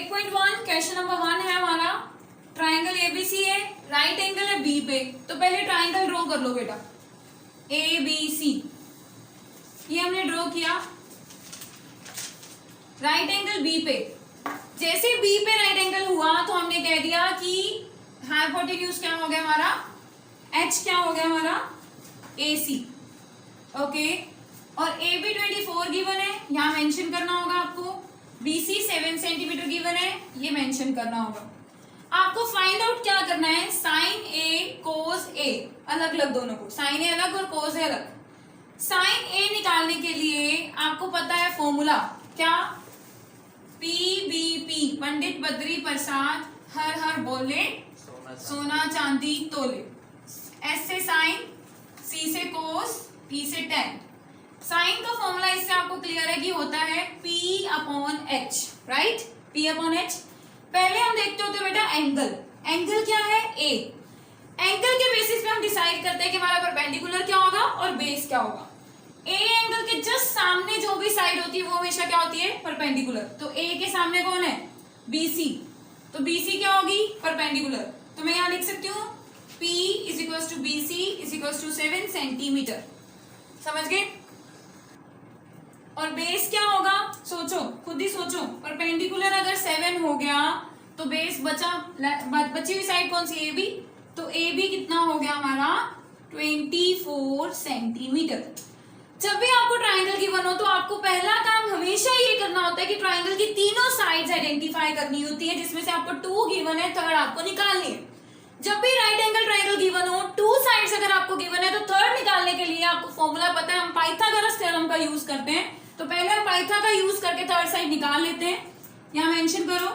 8.1 question number 1 है हमारा। Triangle ABC है, राइट एंगल है बी पे। तो पहले ट्राइंगल ड्रॉ कर लो बेटा, ए बी सी। ये हमने ड्रॉ किया राइट एंगल बी पे। जैसे बी पे राइट एंगल हुआ तो हमने कह दिया कि हाइपोटेन्यूज क्या हो गया हमारा, एच क्या हो गया हमारा, ए सी। ओके, और ए बी 24 गिवन है, यहाँ मेंशन करना होगा आपको। BC 7 सेंटीमीटर गिवन है, ये मेंशन करना होगा आपको। फाइंड आउट क्या करना है, साइन ए कोस ए, अलग अलग दोनों को, साइन ए अलग और कोस ए अलग। साइन ए निकालने के लिए आपको पता है फॉर्मूला क्या, PBP, पंडित बद्री प्रसाद हर हर बोले सोना चांदी तोले। S से साइन, C से कोस, T से टेन। साइन का फॉर्मूला इससे आपको क्लियर है कि होता है P/H, राइट, P/H। पहले हम देखते होते बेटा एंगल, एंगल क्या है A। एंगल के बेसिस पे हम डिसाइड करते हैं कि हमारा परपेंडिकुलर क्या होगा और बेस क्या होगा। A एंगल के जस्ट सामने जो भी साइड होती है वो हमेशा क्या होती है, परपेंडिकुलर। तो A के सामने कौन है, BC, तो BC क्या होगी, परपेंडिकुलर। तो मैं यहाँ लिख सकती हूँ P = BC = 7 सेंटीमीटर। समझ गए। और बेस क्या होगा, सोचो, खुद ही सोचो। परपेंडिकुलर अगर 7 हो गया तो बेस बची हुई साइड कौन सी, ए बी। तो ए बी कितना हो गया हमारा, 24 सेंटीमीटर। जब भी आपको ट्राइंगल गिवन हो तो आपको पहला काम हमेशा ये करना होता है कि ट्राइंगल की तीनों साइड्स आइडेंटिफाई करनी होती है, जिसमें से आपको 2 गिवन है, थर्ड आपको निकालनी है। जब भी राइट एंगल ट्राइंगल गिवन हो, 2 साइड्स अगर आपको गिवन है तो थर्ड निकालने के लिए आपको फॉर्मूला पता है, हम पाइथागोरस थ्योरम का यूज करते हैं। तो पहले हम पाइथा का यूज करके थर्ड साइड निकाल लेते हैं। यहां मेंशन करो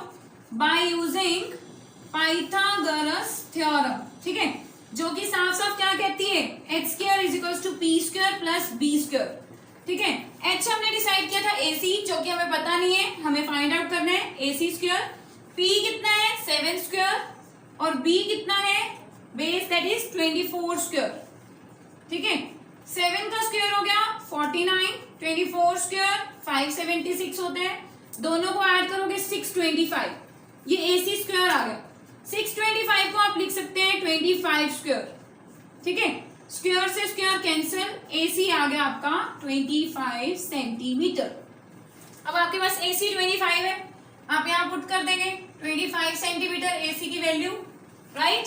बाय यूजिंग पाइथागोरस थ्योरम, ठीक है, जो कि साफ साफ क्या कहती है, h² = p² + b²। ठीक है, h हमने डिसाइड किया था AC, जो कि हमें पता नहीं है, हमें फाइंड आउट करना है AC²। p कितना है, 7² और b कितना है, बेस दैट इज 24²। ठीक है, 7 का स्क्वायर हो गया 49, 24² 576 होते हैं, दोनों को ऐड करोगे 625, ये AC² आ गया। 625 को आप लिख सकते हैं 25²। ठीक है, स्क्वायर से स्क्वायर कैंसिल, AC आ गया आपका 25 सेंटीमीटर। अब आपके पास AC 25 है, आप यहाँ पुट कर देंगे 25 सेंटीमीटर AC की वैल्यू, राइट।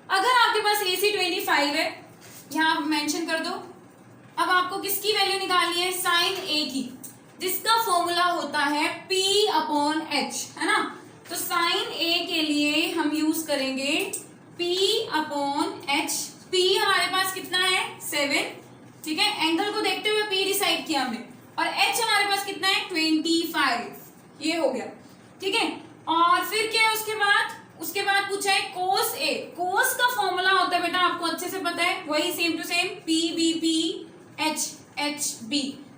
अगर आपके पास AC 25 है, यहाँ मेंशन कर दो। अब आपको किसकी वैल्यू निकालनी है, साइन A की, जिसका फॉर्मूला होता है P/H, है ना। तो साइन A के लिए हम यूज करेंगे P/H। P हमारे पास कितना है, 7, ठीक है, एंगल को देखते हुए P डिसाइड किया हमने, और H हमारे पास कितना है, 25, ये हो गया। ठीक है, और फिर क्या है उसके बाद पूछा है कोस A। कोस का फॉर्मूला होता है बेटा, आपको अच्छे से पता है, वही same to same PBP HHB।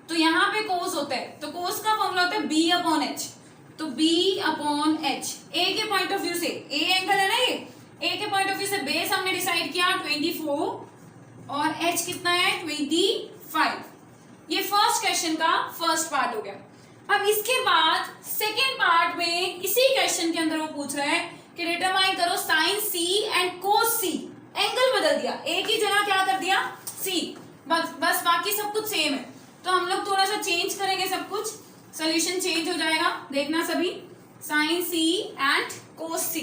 तो यहाँ पे कोस होता है, तो कोस का फॉर्मूला होता है B/H। तो B/H A के पॉइंट ऑफ व्यू से, A एंगल है ना ये, A के पॉइंट ऑफ व्यू से बेस हमने डिसाइड किया 24 और H कितना है, 25। ये फर्स्ट क्वेश्चन का फर्स्ट पार्ट हो गया। अब इसके बाद सेकेंड पार्ट में इसी क्वेश्चन के अंदर वो पूछ रहा है कि डिटरमाइन करो sine C and cos C। Angle बदल दिया, A की जगह क्या कर दिया, C, बस बाकी सब कुछ सेम है। तो हम लोग थोड़ा सा चेंज करेंगे सब कुछ, सोल्यूशन चेंज हो जाएगा, देखना सभी। Sine C and cos C।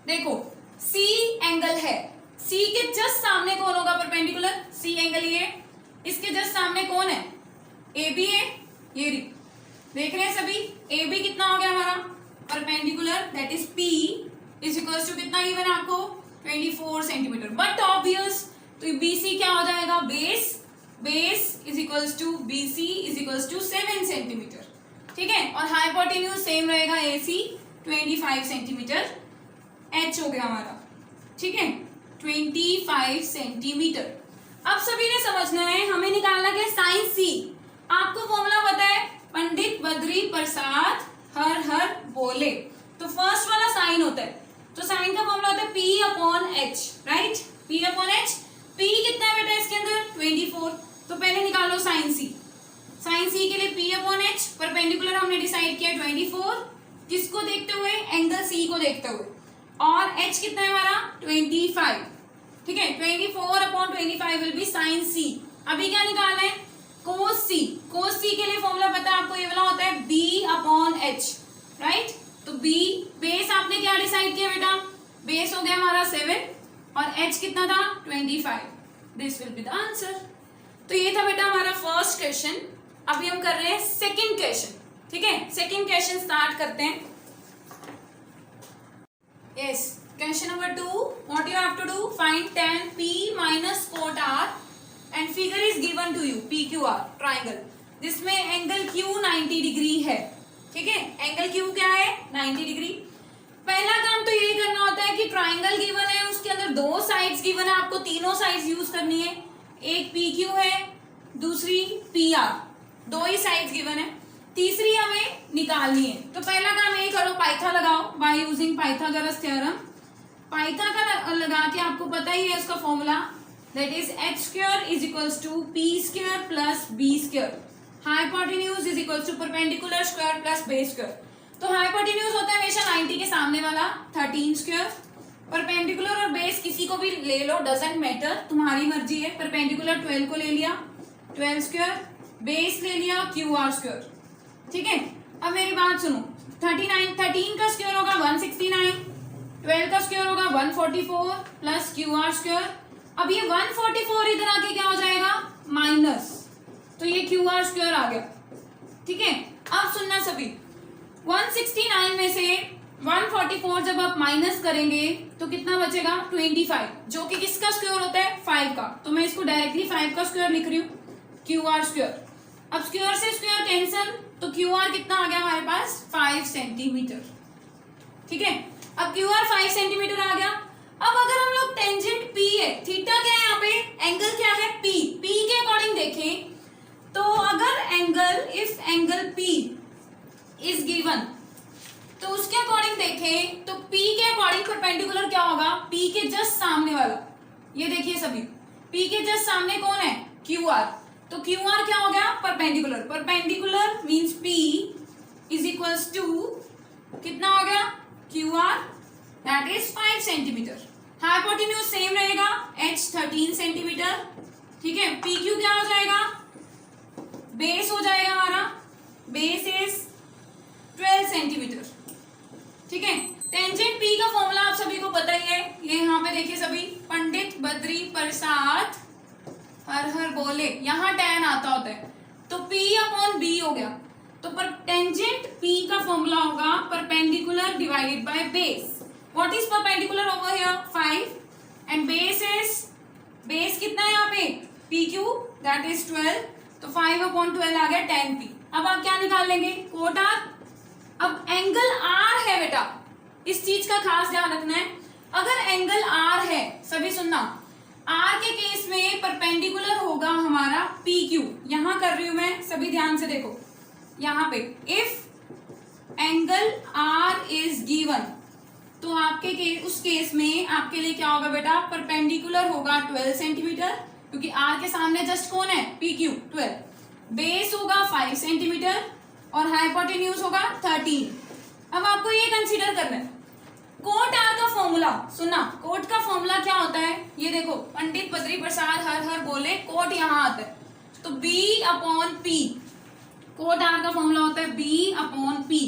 देखो C एंगल है, C के जस्ट सामने कौन होगा परपेंडिकुलर, C एंगल ये, इसके जस्ट सामने कौन है, AB है, ये देख रहे हैं सभी। AB कितना हो गया हमारा, परपेंडिकुलर, दैट इज P = कितना गिवन है आपको, 24 सेंटीमीटर। बट ऑब्वियस, तो BC क्या हो जाएगा, बेस = BC = 7 सेंटीमीटर। ठीक है, और हाइपोटेन्यूज सेम रहेगा, AC 25 सेंटीमीटर, H हो गया हमारा, ठीक है, 25 सेंटीमीटर। अब सभी ने समझना है, हमें निकालना क्या, साइन C। आपको फॉर्मूला पता है, पंडित बद्री प्रसाद हर हर बोले। तो फर्स्ट वाला साइन होता है, तो साइन का फॉर्मूला होता है P/H, राइट, P/H। P कितना है बेटा इसके अंदर, 24। तो पहले निकालो साइन C। साइन C के लिए P/H, परपेंडिकुलर हमने डिसाइड किया 24 किसको देखते हुए? एंगल सी को देखते हुए। और एच कितना है हमारा? 25, ठीक है। 24/25 विल बी साइन सी। अभी क्या निकालना है? कोस सी। कोस सी के लिए फॉर्मूला पता है आपको, ये वाला होता है B/H, राइट। तो B बेस आपने क्या डिसाइड किया बेटा? बेस हो गया हमारा 7 और H कितना था? 25। This will be the answer. तो ये था बेटा हमारा फर्स्ट क्वेश्चन। अभी हम कर रहे हैं सेकंड क्वेश्चन, ठीक है। सेकंड क्वेश्चन स्टार्ट करते हैं। Yes, question number 2, what you have to do? Find tan P minus cot R and figure is given to you, PQR triangle, जिसमें एंगल Q 90 डिग्री है, ठीक है। एंगल Q क्या है? 90 डिग्री। पहला काम तो यही करना होता है कि ट्राइंगल गिवन है, उसके अंदर दो साइड्स गिवन है, आपको तीनों साइड्स यूज करनी है। एक PQ है, दूसरी PR, दो ही साइड्स गिवन है, तीसरी हमें निकालनी है। तो पहला काम यही करो, पाइथा लगाओ बाय यूजिंग पाइथागोरस थ्योरम। पाइथा का लगा के आपको पता ही है उसका formula, that is h² is equals to p² plus b²। Hypotenuse is equals to perpendicular square plus base square. तो हाइपोटेन्यूज होता है हमेशा 90 के सामने वाला 13²। परपेंडिकुलर और बेस किसी को भी ले लो, डजंट मैटर, तुम्हारी मर्जी है। परपेंडिकुलर 12 को ले लिया 12², बेस ले लिया QR², ठीक है। अब मेरी बात सुनो, 13 का स्क्वायर होगा 169, 12 का स्क्वायर होगा 144 प्लस QR²। अब ये 144 इधर आके क्या हो जाएगा? माइनस, तो ये QR² आ गया, ठीक है। अब सुनना सभी, 169 में से 144 जब आप माइनस करेंगे तो कितना बचेगा? 25, जो कि किसका स्क्वायर होता है? 5 का। तो मैं इसको डायरेक्टली 5 का स्क्वायर लिख रही हूँ, QR²। अब स्क्वायर से स्क्वायर कैंसल, तो QR कितना आ गया हमारे पास? 5 सेंटीमीटर, ठीक है। अब QR 5 सेंटीमीटर आ गया। अब अगर हम लोग टेंजेंट P है, थीटा क्या है यहाँ पे? एंगल क्या है? P। P के अकॉर्डिंग देखें तो अगर angle, if angle P is given, तो उसके अकॉर्डिंग देखें तो P के अकॉर्डिंग परपेंडिकुलर क्या होगा? P के जस्ट सामने वाला, ये देखिए सभी, P के जस्ट सामने कौन है? QR। तो QR क्या हो गया? Perpendicular. Perpendicular means P is equals to कितना हो गया? QR, that is 5 centimetre. Hypotenuse same रहेगा, H 13 सेंटीमीटर, ठीक है। PQ क्या हो जाएगा? बेस हो जाएगा हमारा, बेस इज 12 सेंटीमीटर, ठीक है। टेंजेंट P का फॉर्मूला आप सभी को पता ही है, ये यहाँ पे देखिए सभी, पंडित बद्री प्रसाद हर हर बोले, यहाँ tan आता होता है, तो P/B हो गया। तो पर टेंजेंट P का फॉर्मूला होगा perpendicular divided by base. What is perpendicular over here? 5 and base is, base कितना है यहाँ पे? PQ, दैट इज 12, तो 5/12 आ गया 10P। अब आप क्या निकाल लेंगे? Cot R। अब एंगल R है बेटा, इस चीज का खास ध्यान रखना है। अगर एंगल R है, सभी सुनना, R के केस में परपेंडिकुलर होगा हमारा PQ। यहां कर रही हूं मैं, सभी ध्यान से देखो, यहां पे if angle R is given, तो आपके उस केस में आपके लिए क्या होगा बेटा? परपेंडिकुलर होगा 12 सेंटीमीटर, क्योंकि R के सामने जस्ट कौन है? PQ 12। बेस होगा 5 सेंटीमीटर और हाइपोटेन्यूज होगा 13। अब आपको ये कंसीडर करना है, कोट R का फॉर्मूला सुना। कोट का फॉर्मूला क्या होता है? ये देखो, पंडित बद्री प्रसाद हर हर बोले, कोट यहाँ आता है, तो B/P। कोट R का फॉर्मूला होता है B/P।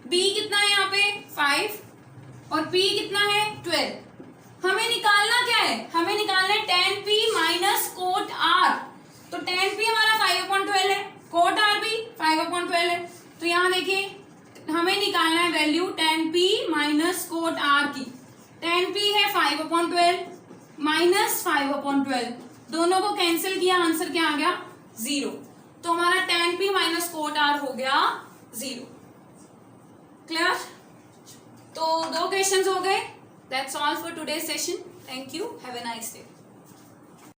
B कितना है यहाँ पे? 5 और P कितना है? 12। हमें निकालना क्या है? हमें निकालना है tan P minus cot R। तो tan P हमारा 5/12 है, कोट R भी 5/12 है। तो यहाँ देखिए, हमें निकालना है value tan P minus cot R की। tan P है 5/12 माइनस 5/12, दोनों को कैंसिल किया, आंसर क्या आ गया? 0। तो हमारा tan P minus cot R हो गया 0। क्लियर? तो 2 क्वेश्चंस हो गए। That's all for today session. Thank you, have a nice day.